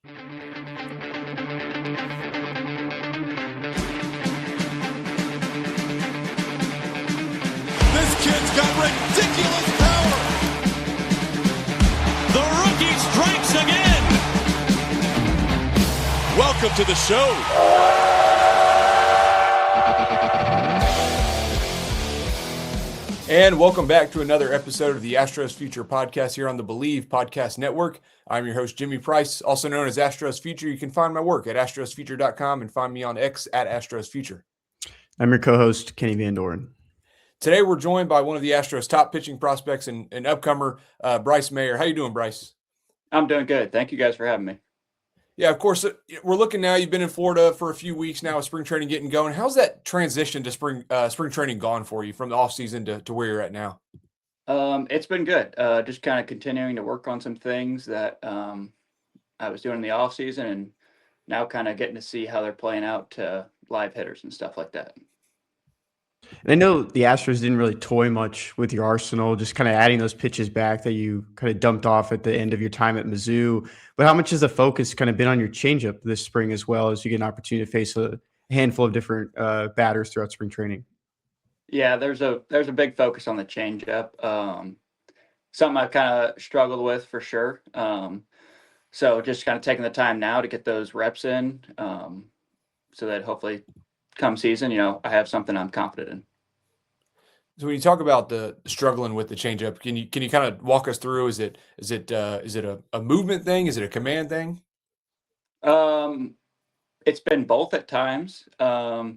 This kid's got ridiculous power. The rookie strikes again. Welcome to the show. And welcome back to another episode of the AstrosFuture podcast here on the Believe Podcast Network. I'm your host, Jimmy Price, also known as AstrosFuture. You can find my work at astrosfuture.com and find me on X at AstrosFuture. I'm your co-host, Kenny Van Doren. Today, we're joined by one of the Astros' top pitching prospects and upcomer, Bryce Mayer. How you doing, Bryce? I'm doing good. Thank you guys for having me. Yeah, of course. We're looking now. You've been in Florida for a few weeks now with spring training getting going. How's that transition to spring training gone for you from the offseason to where you're at now? It's been good. Just kind of continuing to work on some things that I was doing in the off season, and now kind of getting to see how they're playing out to live hitters and stuff like that. And I know the Astros didn't really toy much with your arsenal, just kind of adding those pitches back that you kind of dumped off at the end of your time at Mizzou. But how much has the focus kind of been on your changeup this spring, as well as you get an opportunity to face a handful of different batters throughout spring training? Yeah, there's a big focus on the changeup. Something I've kind of struggled with for sure. So just kind of taking the time now to get those reps in, so that hopefully come season, I have something I'm confident in. So when you talk about the struggling with the changeup, can you kind of walk us through? Is it a movement thing? Is it a command thing? It's been both at times. The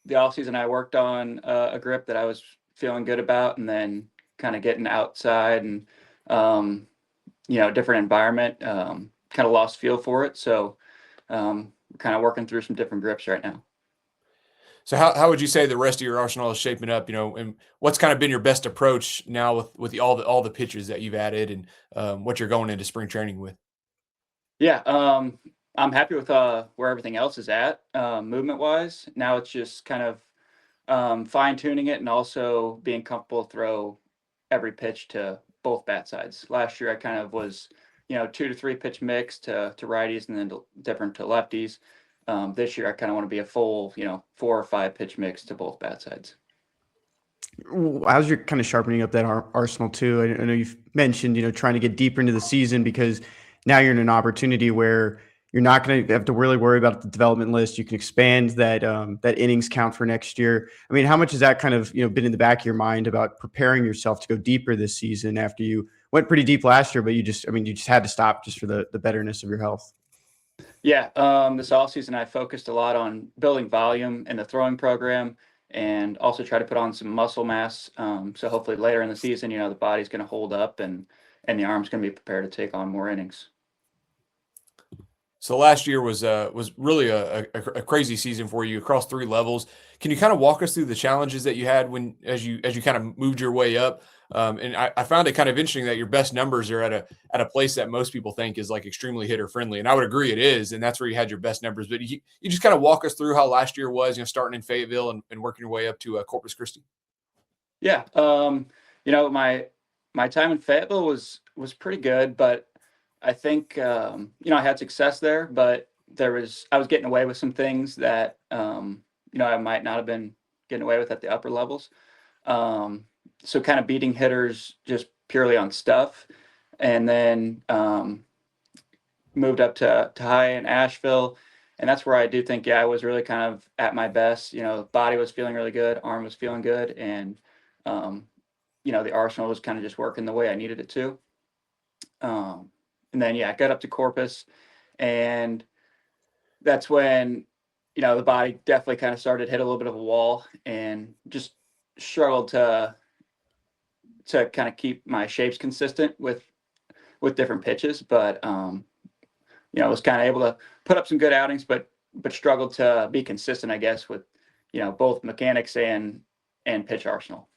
offseason I worked on a grip that I was feeling good about, and then kind of getting outside and different environment, kind of lost feel for it. So kind of working through some different grips right now. So how would you say the rest of your arsenal is shaping up? And what's kind of been your best approach now with all the pitches that you've added, and what you're going into spring training with? Yeah, I'm happy with where everything else is at, movement wise. Now it's just kind of fine tuning it, and also being comfortable to throw every pitch to both bat sides. Last year I kind of was 2 to 3 pitch mix to righties, and then different to lefties. This year I kind of want to be a full 4 or 5 pitch mix to both bat sides. How's your kind of sharpening up that arsenal too? I know you've mentioned, trying to get deeper into the season, because now you're in an opportunity where you're not going to have to really worry about the development list. You can expand that innings count for next year. I mean, how much has that kind of been in the back of your mind about preparing yourself to go deeper this season after you went pretty deep last year, but you just had to stop just for the betterness of your health? Yeah, this offseason I focused a lot on building volume in the throwing program, and also try to put on some muscle mass. So hopefully later in the season, the body's going to hold up, and the arm's going to be prepared to take on more innings. So last year was really a crazy season for you across 3 levels. Can you kind of walk us through the challenges that you had as you kind of moved your way up? And I found it kind of interesting that your best numbers are at a place that most people think is like extremely hitter friendly, and I would agree it is, and that's where you had your best numbers. But you just kind of walk us through how last year was, starting in Fayetteville and working your way up to Corpus Christi. Yeah, my time in Fayetteville was pretty good, but I think I had success there, but I was getting away with some things that I might not have been getting away with at the upper levels. So kind of beating hitters just purely on stuff, and then moved up to high in Asheville, and that's where I do think I was really kind of at my best. Body was feeling really good, arm was feeling good, and the arsenal was kind of just working the way I needed it to. And then I got up to Corpus, and that's when the body definitely kind of started to hit a little bit of a wall, and just struggled to kind of keep my shapes consistent with different pitches. But I was kind of able to put up some good outings, but struggled to be consistent, I guess, with both mechanics and pitch arsenal.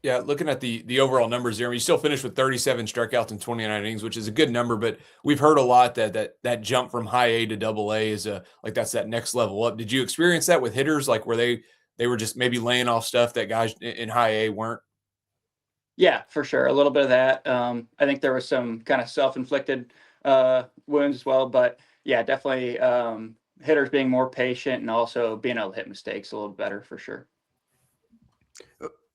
Yeah, looking at the overall numbers there, you still finished with 37 strikeouts in 29 innings, which is a good number. But we've heard a lot that jump from high A to double A is that's that next level up. Did you experience that with hitters, like where they were just maybe laying off stuff that guys in high A weren't? Yeah, for sure. A little bit of that. I think there was some kind of self-inflicted wounds as well. But yeah, definitely hitters being more patient and also being able to hit mistakes a little better for sure.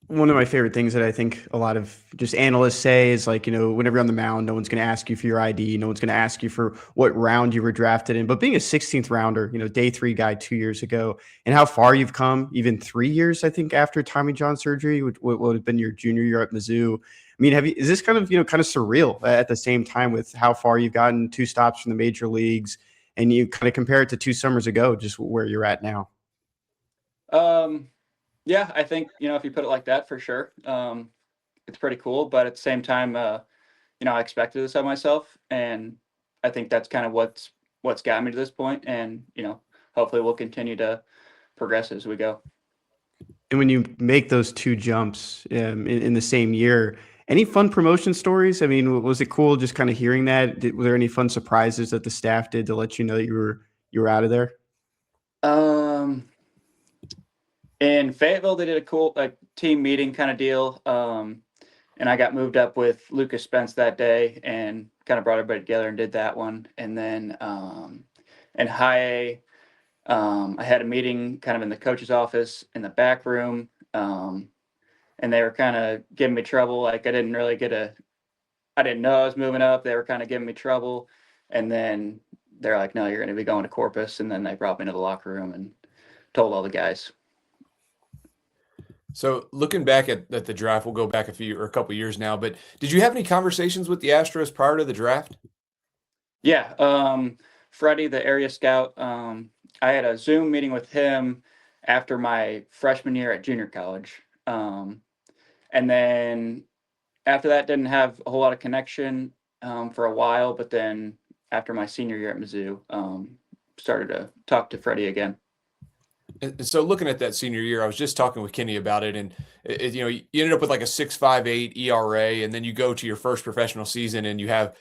One of my favorite things that I think a lot of just analysts say is like, whenever you're on the mound, no one's going to ask you for your ID. No one's going to ask you for what round you were drafted in. But being a 16th rounder, day 3 guy 2 years ago, and how far you've come, even 3 years, I think, after Tommy John surgery, which would have been your junior year at Mizzou. I mean, is this kind of, kind of surreal at the same time with how far you've gotten, 2 stops from the major leagues, and you kind of compare it to 2 summers ago, just where you're at now? Yeah, I think, if you put it like that, for sure. It's pretty cool, but at the same time, I expected this of myself, and I think that's kind of what's got me to this point, and, hopefully we'll continue to progress as we go. And when you make those 2 jumps in the same year, any fun promotion stories? I mean, was it cool just kind of hearing that? Were there any fun surprises that the staff did to let you know that you were out of there? In Fayetteville, they did a cool team meeting kind of deal, and I got moved up with Lucas Spence that day and kind of brought everybody together and did that one. And then in high A, I had a meeting kind of in the coach's office in the back room, and they were kind of giving me trouble. Like I didn't know I was moving up. They were kind of giving me trouble, and then they're like, "No, you're going to be going to Corpus." And then they brought me into the locker room and told all the guys. So looking back at the draft, we'll go back a couple years now, but did you have any conversations with the Astros prior to the draft? Yeah. Freddie, the area scout, I had a Zoom meeting with him after my freshman year at junior college. And then after that, didn't have a whole lot of connection for a while, but then after my senior year at Mizzou, started to talk to Freddie again. And so looking at that senior year, I was just talking with Kenny about it, and you ended up with like a 6.58 ERA, and then you go to your first professional season and you have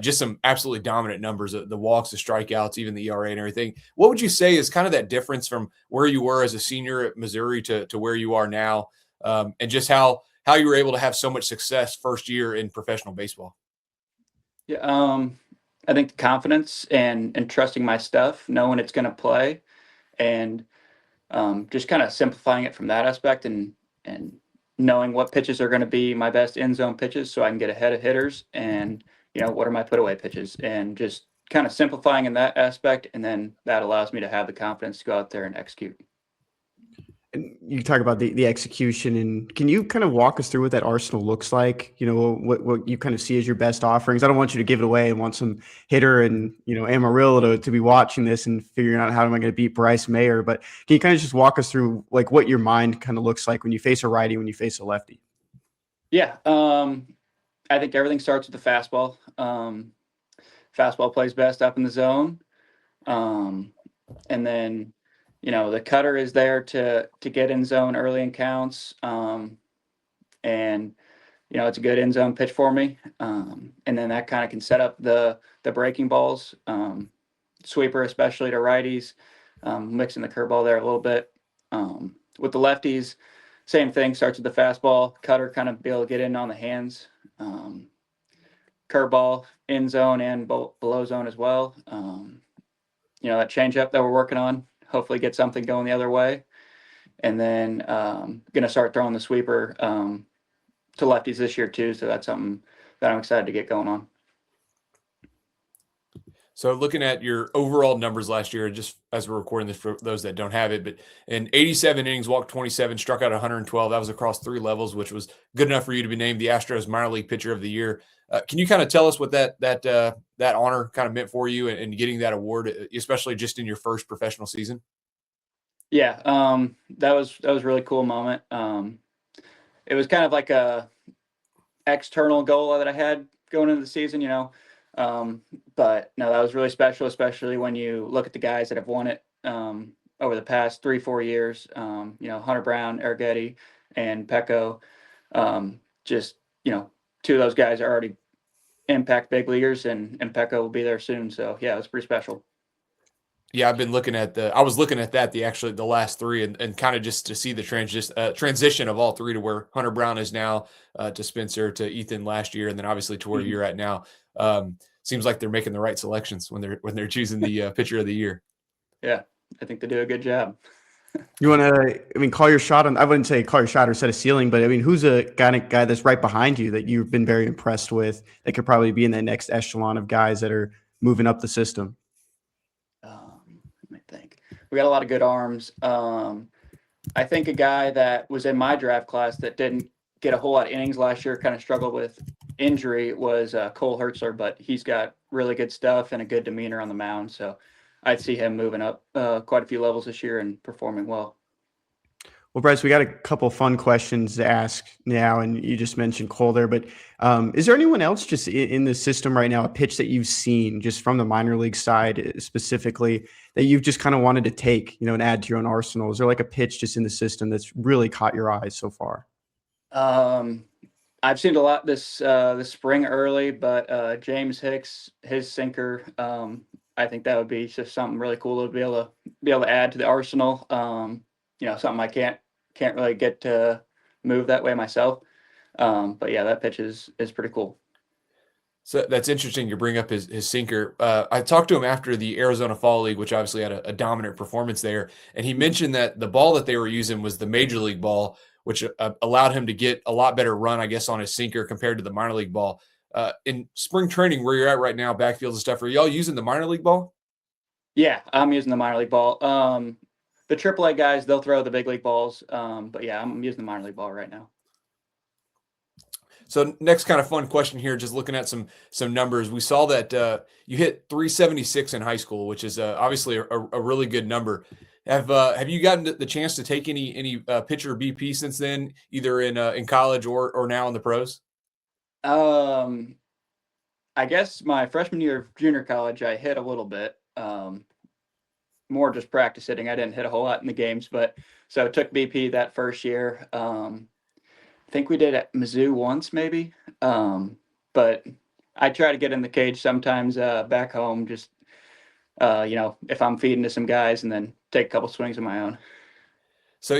just some absolutely dominant numbers, the walks, the strikeouts, even the ERA and everything. What would you say is kind of that difference from where you were as a senior at Missouri to where you are now, and just how you were able to have so much success first year in professional baseball? Yeah, I think the confidence and trusting my stuff, knowing it's going to play, and just kind of simplifying it from that aspect, and knowing what pitches are going to be my best end zone pitches so I can get ahead of hitters, and what are my put away pitches, and just kind of simplifying in that aspect, and then that allows me to have the confidence to go out there and execute. And you talk about the execution, and can you kind of walk us through what that arsenal looks like? What you kind of see as your best offerings. I don't want you to give it away. I want some hitter and Amarillo to be watching this and figuring out how am I going to beat Bryce Mayer. But can you kind of just walk us through like what your mind kind of looks like when you face a righty, when you face a lefty? Yeah, I think everything starts with the fastball. Fastball plays best up in the zone, and then the cutter is there to get in zone early in counts, and it's a good in zone pitch for me, and then that kind of can set up the breaking balls, sweeper especially to righties, mixing the curveball there a little bit. With the lefties, same thing, starts with the fastball, cutter kind of be able to get in on the hands, curveball in zone and below zone as well. That changeup that we're working on, hopefully get something going the other way. And then going to start throwing the sweeper to lefties this year too. So that's something that I'm excited to get going on. So looking at your overall numbers last year, just as we're recording this for those that don't have it, but in 87 innings, walked 27, struck out 112. That was across 3 levels, which was good enough for you to be named the Astros minor league pitcher of the year. Can you kind of tell us what that honor kind of meant for you and getting that award, especially just in your first professional season? Yeah, that was a really cool moment. It was kind of like a external goal that I had going into the season, but no, that was really special, especially when you look at the guys that have won it over the past 3-4 years. Hunter Brown, Arrighetti, and Pecco. Just 2 of those guys are already impact big leaguers, and Pecco will be there soon. So yeah, it was pretty special. Yeah, I was looking at that the last 3 and kind of just to see the transition of all 3 to where Hunter Brown is now, to Spencer, to Ethan last year, and then obviously to where you're at now. seems like they're making the right selections when they're choosing the pitcher of the year. Yeah, I think they do a good job. You want to, call your shot on, I wouldn't say call your shot or set a ceiling, but who's a guy that's right behind you that you've been very impressed with that could probably be in that next echelon of guys that are moving up the system? Let me think. We got a lot of good arms. I think a guy that was in my draft class that didn't get a whole lot of innings last year, kind of struggled with injury, was Cole Hertzler, but he's got really good stuff and a good demeanor on the mound. So I'd see him moving up quite a few levels this year and performing well. Well, Bryce, we got a couple fun questions to ask now, and you just mentioned Cole there, but is there anyone else just in the system right now, a pitch that you've seen just from the minor league side specifically that you've just kind of wanted to take, and add to your own arsenal? Is there like a pitch just in the system that's really caught your eyes so far? I've seen a lot this spring early, but James Hicks, his sinker, I think that would be just something really cool to be able to add to the arsenal. Something I can't really get to move that way myself. But yeah, that pitch is pretty cool. So that's interesting. You bring up his sinker. I talked to him after the Arizona Fall League, which obviously had a dominant performance there. And he mentioned that the ball that they were using was the major league ball, which allowed him to get a lot better run, I guess, on his sinker compared to the minor league ball. In spring training, where you're at right now, backfields and stuff, are y'all using the minor league ball? Yeah, I'm using the minor league ball. The AAA guys, they'll throw the big league balls. But yeah, I'm using the minor league ball right now. So next kind of fun question here, just looking at some numbers. We saw that you hit 376 in high school, which is obviously a really good number. Have you gotten the chance to take any pitcher BP since then, either in college or now in the pros? I guess my freshman year of junior college, I hit a little bit. More just practice hitting. I didn't hit a whole lot in the games, but so I took BP that first year. I think we did at Mizzou once maybe. But I try to get in the cage sometimes back home, just, if I'm feeding to some guys, and then take a couple swings of my own. So,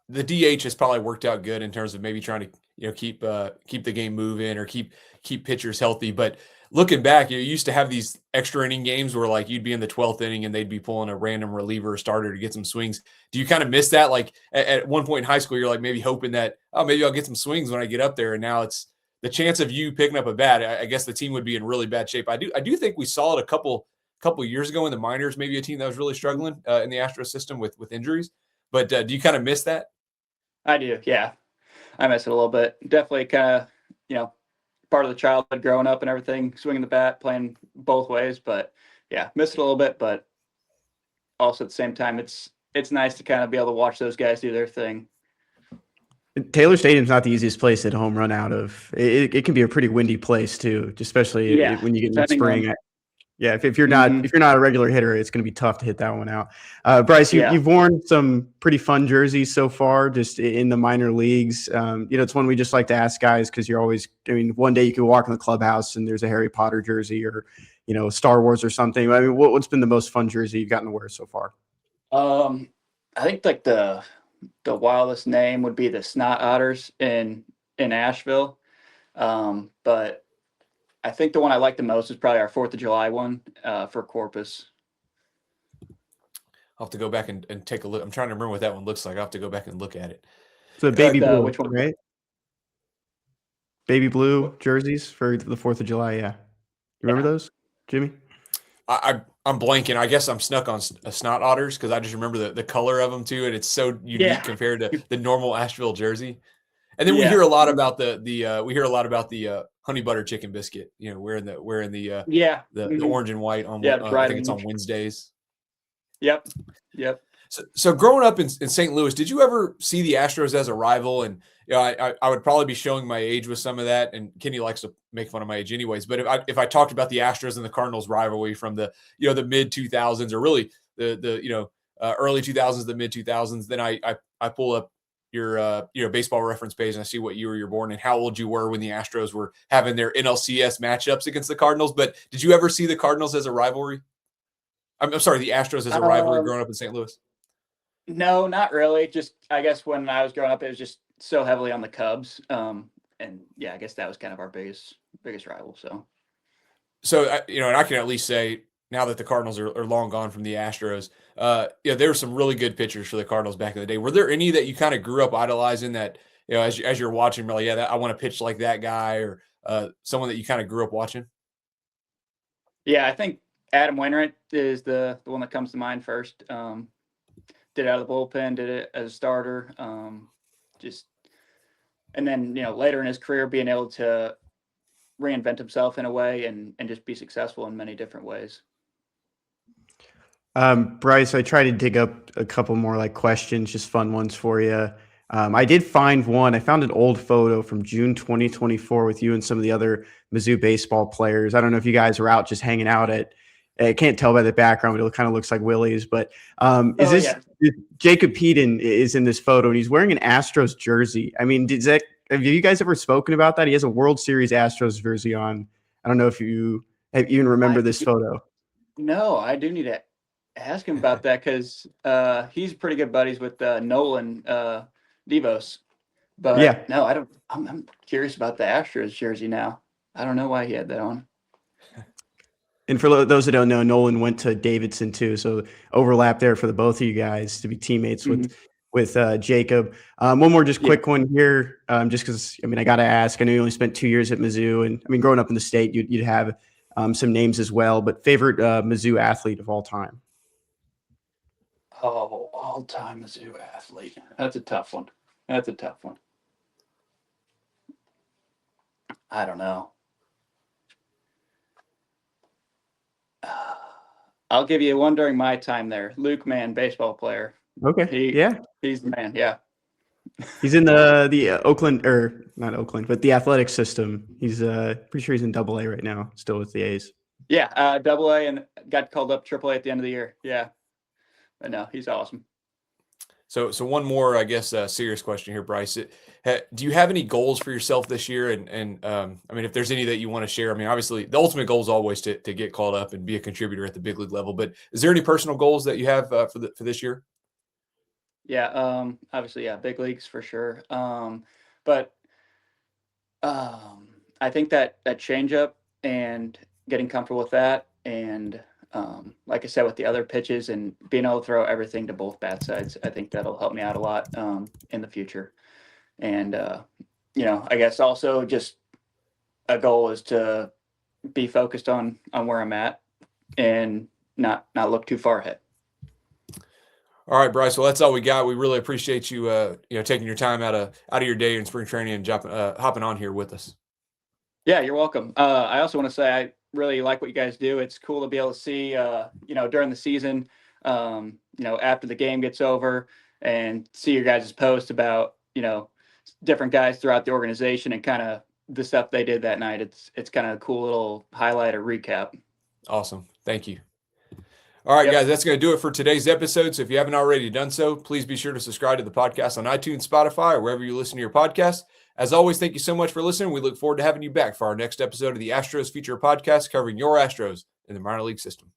the DH has probably worked out good in terms of maybe trying to, keep the game moving or keep pitchers healthy. But looking back, you used to have these extra inning games where like you'd be in the 12th inning and they'd be pulling a random reliever or starter to get some swings. Do you kind of miss that? Like at one point in high school, you're like maybe hoping that, maybe I'll get some swings when I get up there. And now it's the chance of you picking up a bat. I guess the team would be in really bad shape. I do think we saw it a couple years ago in the minors, maybe a team that was really struggling in the Astros system with injuries. But do you kind of miss that? I do. Yeah. I miss it a little bit. Definitely kind of, part of the childhood growing up and everything, swinging the bat, playing both ways. But yeah, miss it a little bit, but also at the same time, it's nice to kind of be able to watch those guys do their thing. Taylor Stadium's not the easiest place to hit a home run out of. It can be a pretty windy place too, especially when you get into spring. Yeah, if you're not a regular hitter, it's going to be tough to hit that one out. Bryce, you've worn some pretty fun jerseys so far, just in the minor leagues. It's one we just like to ask guys because you're always. One day you can walk in the clubhouse and there's a Harry Potter jersey or, Star Wars or something. What's been the most fun jersey you've gotten to wear so far? I think like the wildest name would be the Snot Otters in Asheville, but I think the one I like the most is probably our 4th of July one for Corpus. I'll have to go back and take a look. I'm trying to remember what that one looks like. I'll have to go back and look at it. So baby blue, which one? Right? Baby blue jerseys for the 4th of July. Yeah. You remember those, Jimmy? I'm blanking. I guess I'm stuck on Snot Otters because I just remember the color of them too, and it's so unique compared to the normal Asheville jersey. And then we hear a lot about the honey butter chicken biscuit. Wearing the orange and white on. I think it's on Wednesdays. Yep. So growing up in St. Louis, did you ever see the Astros as a rival? And I would probably be showing my age with some of that. And Kenny likes to make fun of my age anyways. But if I talked about the Astros and the Cardinals rivalry from the the mid 2000s or really the early 2000s, the mid 2000s, then I pull up your baseball reference page and I see what year you were born and how old you were when the Astros were having their NLCS matchups against the Cardinals. But did you ever see the Cardinals as a rivalry? I'm sorry, the Astros as a rivalry growing up in St. Louis? No, not really. Just I guess when I was growing up, it was just so heavily on the Cubs. And yeah, I guess that was kind of our biggest rival. So And I can at least say now that the Cardinals are long gone from the Astros, there were some really good pitchers for the Cardinals back in the day. Were there any that you kind of grew up idolizing that, as you're watching, really, I want to pitch like that guy, or someone that you kind of grew up watching? Yeah, I think Adam Wainwright is the one that comes to mind first. Did it out of the bullpen, did it as a starter. And then, later in his career, being able to reinvent himself in a way and just be successful in many different ways. Bryce, I tried to dig up a couple more like questions, just fun ones for you. I did find one. I found an old photo from June 2024 with you and some of the other Mizzou baseball players. I don't know if you guys were out just hanging out I can't tell by the background, but it kind of looks like Willie's. But Jacob Peden is in this photo, and he's wearing an Astros jersey. I mean, have you guys ever spoken about that? He has a World Series Astros jersey on. I don't know if you even remember this photo. No, I do need to ask him about that because he's pretty good buddies with Nolan Devos. But yeah, no, I don't. I'm curious about the Astros jersey now. I don't know why he had that on. And for those that don't know, Nolan went to Davidson too, so overlap there for the both of you guys to be teammates with Jacob. One more just quick one here, just because I got to ask. I know you only spent 2 years at Mizzou, and growing up in the state, you'd have some names as well. But favorite Mizzou athlete of all time? Oh, all-time Mizzou athlete. That's a tough one. I don't know. I'll give you one during my time there. Luke Mann, baseball player. Okay. He's the man. Yeah. He's in the Oakland, or not Oakland, but the athletic system. He's pretty sure he's in AA right now, still with the A's. Yeah, AA, and got called up AAA at the end of the year. Yeah. But no, he's awesome. So one more, I guess, serious question here, Bryce. Do you have any goals for yourself this year? And if there's any that you want to share, obviously the ultimate goal is always to get called up and be a contributor at the big league level. But is there any personal goals that you have for this year? Yeah, obviously, yeah, big leagues for sure. But I think that changeup and getting comfortable with that, and like I said, with the other pitches and being able to throw everything to both bat sides, I think that'll help me out a lot in the future. And I guess also just a goal is to be focused on where I'm at and not look too far ahead. All right, Bryce. Well, that's all we got. We really appreciate you, taking your time out of your day in spring training and hopping on here with us. Yeah, you're welcome. I also want to say I really like what you guys do. It's cool to be able to see, during the season, after the game gets over, and see your guys' post about, different guys throughout the organization and kind of the stuff they did that night. It's kind of a cool little highlight or recap. Awesome. Thank you. All right, guys, that's going to do it for today's episode. So if you haven't already done so, please be sure to subscribe to the podcast on iTunes, Spotify, or wherever you listen to your podcast. As always, thank you so much for listening. We look forward to having you back for our next episode of the AstrosFuture podcast, covering your Astros in the minor league system.